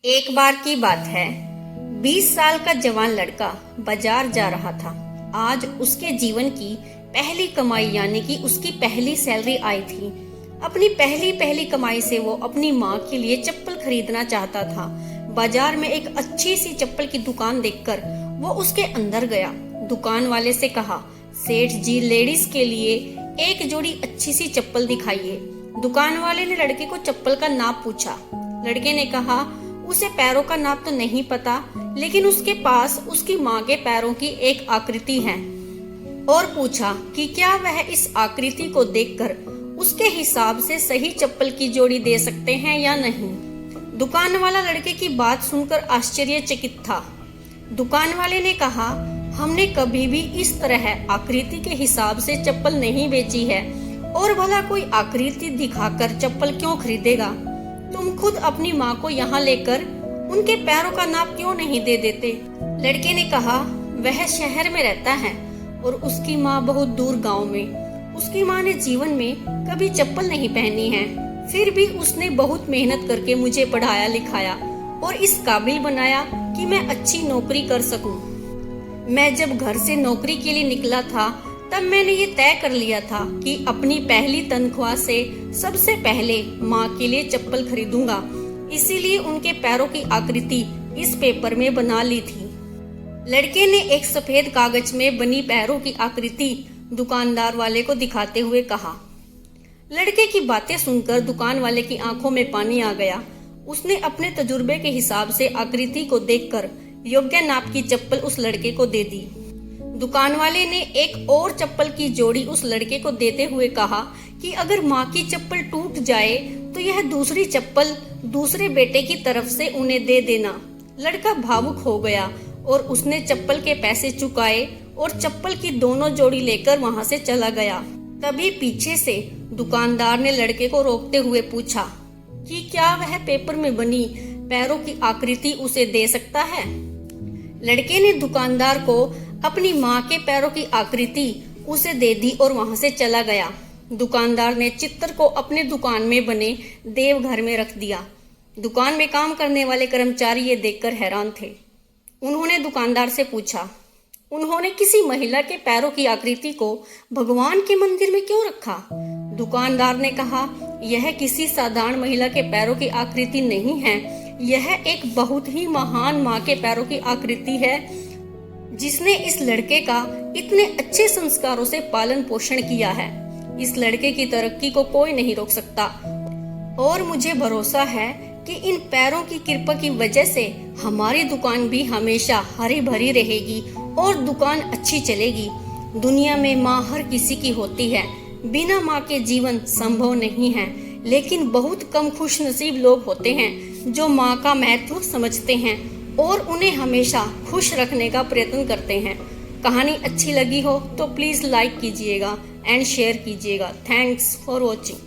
एक बार की बात है, 20 साल का जवान लड़का बाजार जा रहा था। आज उसके जीवन की पहली कमाई यानी कि उसकी पहली सैलरी आई थी। अपनी पहली कमाई से वो अपनी माँ के लिए चप्पल खरीदना चाहता था। बाजार में एक अच्छी सी चप्पल की दुकान देखकर वो उसके अंदर गया। दुकान वाले से कहा, सेठ जी, लेडीज के लिए एक जोड़ी अच्छी सी चप्पल दिखाइए। दुकान वाले ने लड़के को चप्पल का नाप पूछा। लड़के ने कहा, उसे पैरों का नाप तो नहीं पता, लेकिन उसके पास उसकी माँ के पैरों की एक आकृति है। और पूछा कि क्या वह इस आकृति को देखकर उसके हिसाब से सही चप्पल की जोड़ी दे सकते हैं या नहीं। दुकान वाला लड़के की बात सुनकर आश्चर्यचकित था। दुकान वाले ने कहा, हमने कभी भी इस तरह आकृति के हिसाब से चप्पल नहीं बेची है, और भला कोई आकृति दिखाकर चप्पल क्यों खरीदेगा। तुम खुद अपनी माँ को यहाँ लेकर उनके पैरों का नाप क्यों नहीं दे देते। लड़के ने कहा, वह शहर में रहता है और उसकी माँ बहुत दूर गांव में। उसकी माँ ने जीवन में कभी चप्पल नहीं पहनी है, फिर भी उसने बहुत मेहनत करके मुझे पढ़ाया लिखाया और इस काबिल बनाया कि मैं अच्छी नौकरी कर सकूं। मैं जब घर से नौकरी के लिए निकला था, तब मैंने ये तय कर लिया था कि अपनी पहली तनख्वाह से सबसे पहले माँ के लिए चप्पल खरीदूंगा। इसीलिए उनके पैरों की आकृति इस पेपर में बना ली थी। लड़के ने एक सफेद कागज में बनी पैरों की आकृति दुकानदार वाले को दिखाते हुए कहा। लड़के की बातें सुनकर दुकान वाले की आंखों में पानी आ गया। उसने अपने तजुर्बे के हिसाब से आकृति को देखकर योग्य नाप की चप्पल उस लड़के को दे दी। दुकान वाले ने एक और चप्पल की जोड़ी उस लड़के को देते हुए कहा कि अगर माँ की चप्पल टूट जाए तो यह दूसरी चप्पल दूसरे बेटे की तरफ से उन्हें दे देना। लड़का भावुक हो गया और उसने चप्पल के पैसे चुकाए और चप्पल की दोनों जोड़ी लेकर वहां से चला गया। तभी पीछे से दुकानदार ने लड़के को रोकते हुए पूछा कि क्या वह पेपर में बनी पैरों की आकृति उसे दे सकता है। लड़के ने दुकानदार को अपनी माँ के पैरों की आकृति उसे दे दी और वहां से चला गया। दुकानदार ने चित्र को अपने दुकान में बने देवघर में रख दिया। दुकान में काम करने वाले कर्मचारी ये देखकर हैरान थे। उन्होंने दुकानदार से पूछा, उन्होंने किसी महिला के पैरों की आकृति को भगवान के मंदिर में क्यों रखा। दुकानदार ने कहा, यह किसी साधारण महिला के पैरों की आकृति नहीं है, यह एक बहुत ही महान माँ के पैरों की आकृति है, जिसने इस लड़के का इतने अच्छे संस्कारों से पालन पोषण किया है। इस लड़के की तरक्की को कोई नहीं रोक सकता और मुझे भरोसा है कि इन पैरों की कृपा की वजह से हमारी दुकान भी हमेशा हरी भरी रहेगी और दुकान अच्छी चलेगी। दुनिया में माँ हर किसी की होती है, बिना माँ के जीवन संभव नहीं है, लेकिन बहुत कम खुश नसीब लोग होते हैं जो माँ का महत्व समझते हैं और उन्हें हमेशा खुश रखने का प्रयत्न करते हैं। कहानी अच्छी लगी हो तो प्लीज़ लाइक कीजिएगा एंड शेयर कीजिएगा। Thanks for watching.